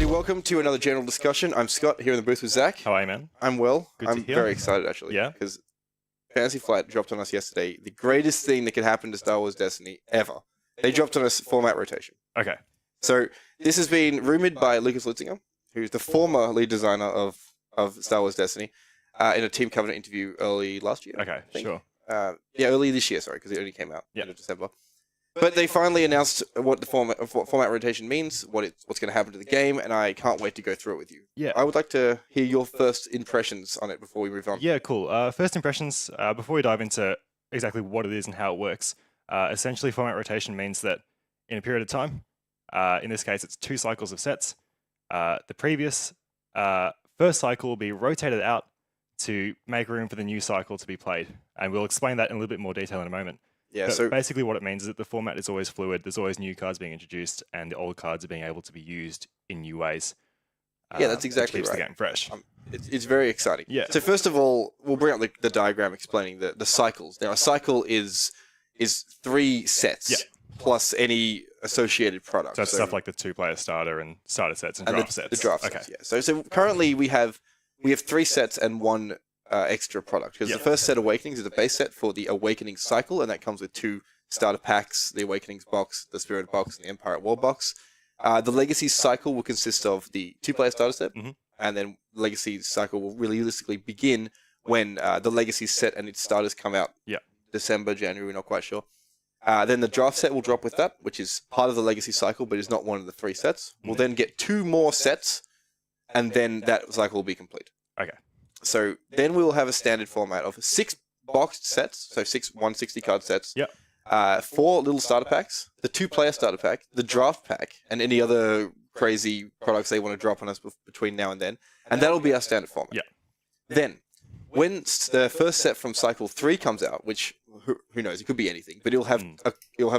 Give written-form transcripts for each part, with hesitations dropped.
everybody. Welcome to another general discussion. I'm Scott, here in the booth with Zach. How are you, man? I'm well. Good to I'm hear. very excited, actually. Yeah? Because Fantasy Flight dropped on us yesterday the greatest thing that could happen to Star Wars Destiny ever. They dropped on us format rotation. Okay. So this has been rumored by Lucas Lutzinger, who's the former lead designer of Star Wars Destiny, in a Team Covenant interview early last year. Okay, sure. Early this year, sorry, because it only came out Yeah. in December. But they finally announced what format rotation means, what's going to happen to the game, and I can't wait to go through it with you. Yeah. I would like to hear your first impressions on it before we move on. Yeah, cool. First impressions, before we dive into exactly what it is and how it works, essentially format rotation means that in a period of time, in this case it's 2 cycles of sets, the previous first cycle will be rotated out to make room for the new cycle to be played. And we'll explain that in a little bit more detail in a moment. Yeah, But so basically what it means is that the format is always fluid, there's always new cards being introduced, and the old cards are being able to be used in new ways. Yeah, that's exactly which keeps right. the game fresh. it's very exciting. Yeah. So first of all, we'll bring up the diagram explaining the cycles. Now, a cycle is 3 sets Yeah. plus any associated product. So that's stuff like the 2-player starter and starter sets and and draft sets. the draft Okay. sets. Yeah. So currently we have 3 sets and 1 extra product, because Yeah. the first set, Awakenings, is a base set for the Awakening cycle, and that comes with 2 starter packs: the Awakenings box, the Spirit box, and the Empire at War box. The Legacy cycle will consist of the 2-player starter set, Mhm. and then Legacy cycle will realistically begin when the Legacy set and its starters come out. Yeah. December, January, we're not quite sure. Then the draft set will drop with that, which is part of the Legacy cycle, but is not one of the 3 sets. We'll then get 2 more sets, and then that cycle will be complete. Okay. So then we will have a standard format of 6 boxed sets, so 6 160 card sets. Yep. 4 little starter packs, the 2-player starter pack, the draft pack, and any other crazy products they want to drop on us between now and then. And that'll be our standard format. Yeah. Then, when the first set from Cycle 3 comes out, which, who knows, it could be anything, but it'll have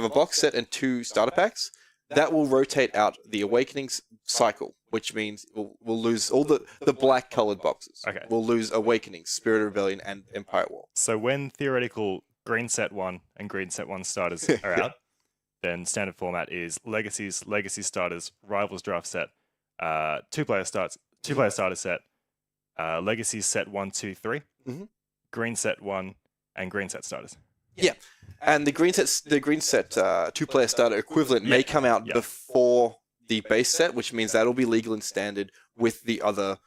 a box set and 2 starter packs. That will rotate out the Awakenings cycle, which means we'll lose all the black-colored boxes. Okay. We'll lose Awakenings, Spirit of Rebellion, and Empire at War. So when theoretical green set 1 and green set 1 starters are out, then standard format is Legacies, Legacy starters, Rivals draft set, 2-player starter set, Legacies set 1, 2, 3, Mhm. green set 1, and green set starters. Yeah, and the green set 2-player starter equivalent may come out Yeah. before the base set, which means that'll be legal and standard with the other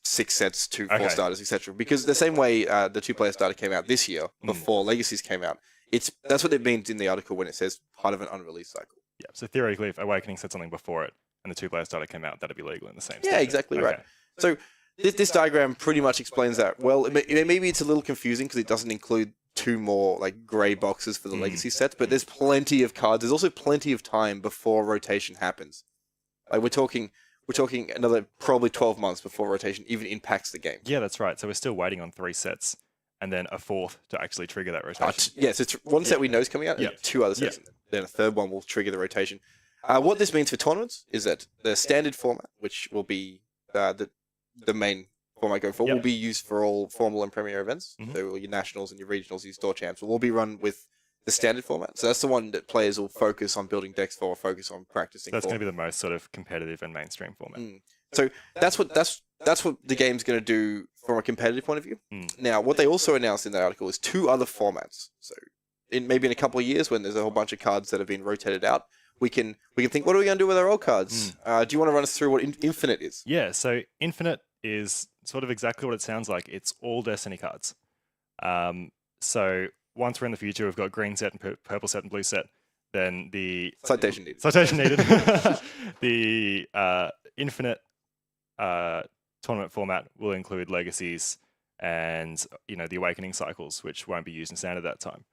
6 sets, 2, 4 Okay. starters, etc. Because the same way the 2-player starter came out this year before Legacies came out, that's what it means in the article when it says part of an unreleased cycle. Yeah. So theoretically, if Awakening said something before it and the 2-player starter came out, that'd be legal in the same. Yeah, standard. exactly Okay. right. So this diagram pretty much explains that. Well, maybe it's a little confusing because it doesn't include 2 more like grey boxes for the Legacy sets, but there's plenty of cards. There's also plenty of time before rotation happens. Like we're talking another probably 12 months before rotation even impacts the game. Yeah, that's right. So we're still waiting on 3 sets and then a 4th to actually trigger that rotation. Yes, it's 1 set we know is coming out, and Yeah. 2 other sets. Then a 3rd one will trigger the rotation. What this means for tournaments is that the standard format, which will be the main format going forward, Yep. will be used for all formal and premier events. Mhm. So all your nationals and your regionals, your store champs will all be run with the standard format. So that's the one that players will focus on building decks for, or focus on practicing That's for. going to be the most sort of competitive and mainstream format. So that's what the game's going to do from a competitive point of view. Now, what they also announced in that article is 2 other formats. So maybe in a couple of years, when there's a whole bunch of cards that have been rotated out, we can think, what are we going to do with our old cards? Do you want to run us through what Infinite is? Yeah, so Infinite is sort of exactly what it sounds like. It's all Destiny cards. So once we're in the future, we've got green set and purple set and blue set. Then the Citation needed. citation needed. The Infinite tournament format will include Legacies and the Awakening cycles, which won't be used in standard at that time.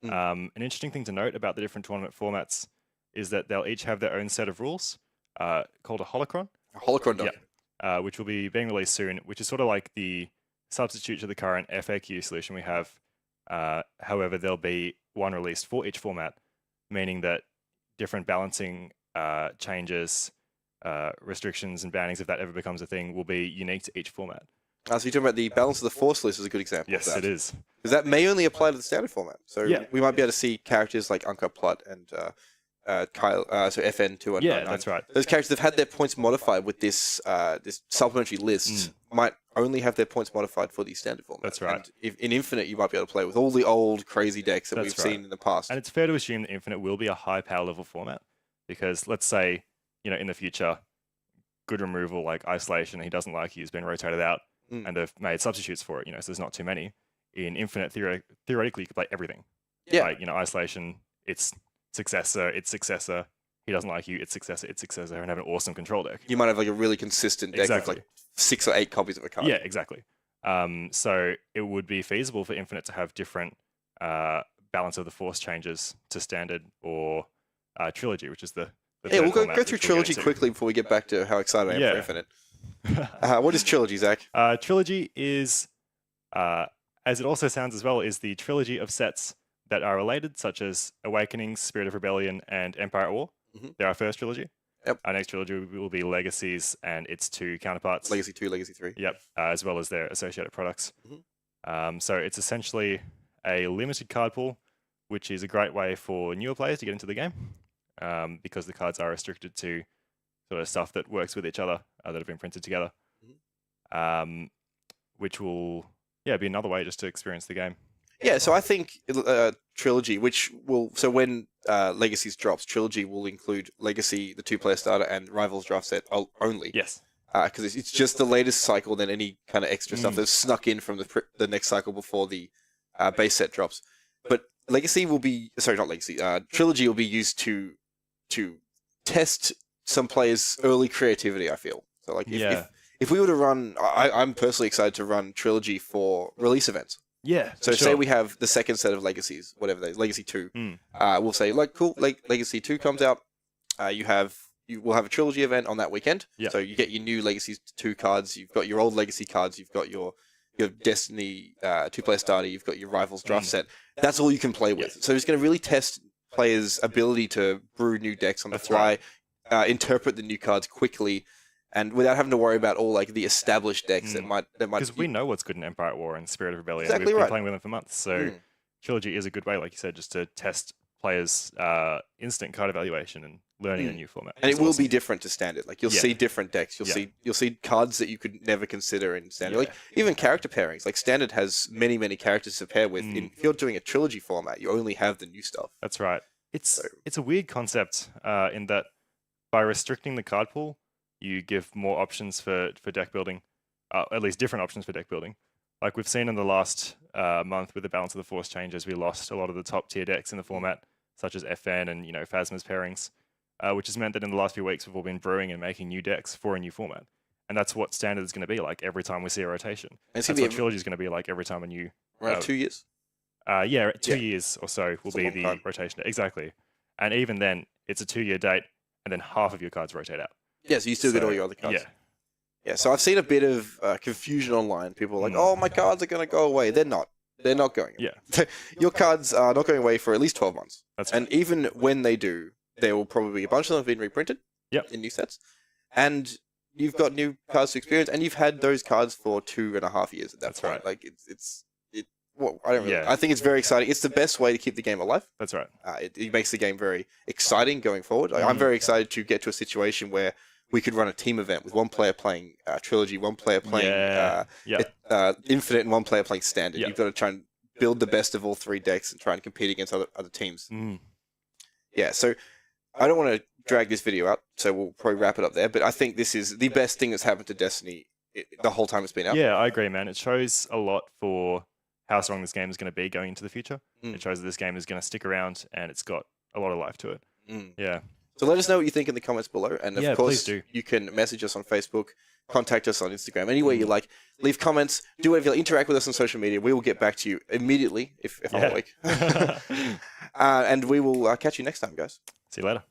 An interesting thing to note about the different tournament formats is that they'll each have their own set of rules called a holocron. Holocron document. Which will be being released soon, which is sort of like the substitute to the current FAQ solution we have. However, there'll be one released for each format, meaning that different balancing changes, restrictions and bannings, if that ever becomes a thing, will be unique to each format. So you're talking about the Balance of the Force list is a good example Yes, of that. it is. Because that may only apply to the standard format. So Yeah. we might be able to see characters like Unkar Plutt and Kyle, so FN 299. Yeah, that's right. Those characters have had their points modified with this this supplementary list. Might only have their points modified for the standard format. That's right. And if, in Infinite, you might be able to play with all the old crazy decks that That's we've right. seen in the past. And it's fair to assume that Infinite will be a high power level format because let's say, in the future, good removal like Isolation, he doesn't like you, has been rotated out, and they've made substitutes for it, so there's not too many. In Infinite, theoretically, you could play everything. Yeah. Like, Isolation, its successor, he doesn't like you, its successor, and have an awesome control deck. You might have like a really consistent deck with like 6 or 8 copies of a card. Yeah, exactly. So it would be feasible for Infinite to have different Balance of the Force changes to Standard or Trilogy, which is the yeah, we'll format, go through which we'll get Trilogy into. quickly before we get back to how excited I am for Infinite. What is Trilogy, Zach? Trilogy is, as it also sounds as well, is the trilogy of sets that are related, such as Awakenings, Spirit of Rebellion, and Empire at War. They're our first trilogy. Yep. Our next trilogy will be Legacies and its 2 counterparts. Legacy 2, Legacy 3. Yep, as well as their associated products. So it's essentially a limited card pool, which is a great way for newer players to get into the game, because the cards are restricted to sort of stuff that works with each other, that have been printed together, which will be another way just to experience the game. Yeah, so I think Trilogy, which will... So when Legacies drops, Trilogy will include Legacy, the 2-player starter, and Rivals draft set only. Yes. Because it's just the latest cycle than any kind of extra stuff that's snuck in from the next cycle before the base set drops. But Legacy will be... Sorry, not Legacy. Trilogy will be used to test some players' early creativity, I feel. So like if we were to run... I'm personally excited to run Trilogy for release events. Yeah. So say we have the second set of Legacies, whatever they Legacy 2. We'll say, like, cool, Legacy 2 comes out. You will have a Trilogy event on that weekend. Yeah. So you get your new Legacy 2 cards. You've got your old Legacy cards. You've got your Destiny 2-player starter. You've got your Rivals draft set. That's all you can play with. So it's going to really test players' ability to brew new decks on the fly, interpret the new cards quickly, and without having to worry about all like the established decks that might. Because we know what's good in Empire at War and Spirit of Rebellion. Exactly We've right. been playing with them for months. So Trilogy is a good way, like you said, just to test players' instant card evaluation and learning a new format. And it will be different to Standard. Like you'll see different decks. You'll see cards that you could never consider in Standard. Like even character pairings. Like Standard has many characters to pair with. If you're doing a Trilogy format, you only have the new stuff. That's right. It's a weird concept in that by restricting the card pool, you give more options for deck building, at least different options for deck building. Like we've seen in the last month with the Balance of the Force changes, we lost a lot of the top tier decks in the format, such as FN and Phasma's pairings, which has meant that in the last few weeks we've all been brewing and making new decks for a new format. And that's what Standard is going to be like every time we see a rotation. And that's what Trilogy is going to be like every time a new... Around 2 years? 2 years or so will be the rotation. Exactly. And even then, it's a 2-year date, and then half of your cards rotate out. Yeah, so you still get all your other cards. Yeah. Yeah, so I've seen a bit of confusion online. People are like, oh, my cards are going to go away. They're not. They're not going away. Yeah. Your cards are not going away for at least 12 months. That's right. And even when they do, there will probably be a bunch of them have been reprinted in new sets. And you've got new cards to experience, and you've had those cards for 2.5 years at that point. Right. Like, I don't really... I think it's very exciting. It's the best way to keep the game alive. That's right. It makes the game very exciting going forward. Like, I'm very excited to get to a situation where we could run a team event with one player playing Trilogy, one player playing Infinite, and one player playing Standard. You've got to try and build the best of all 3 decks and try and compete against other teams. Yeah, so I don't want to drag this video out, so we'll probably wrap it up there. But I think this is the best thing that's happened to Destiny the whole time it's been out. Yeah, I agree, man. It shows a lot for how strong this game is going to be going into the future. It shows that this game is going to stick around and it's got a lot of life to it. Yeah. So let us know what you think in the comments below. And of please course, do. You can message us on Facebook, contact us on Instagram, anywhere you like. Leave comments, do whatever you like, interact with us on social media. We will get back to you immediately if I'm awake. And we will catch you next time, guys. See you later.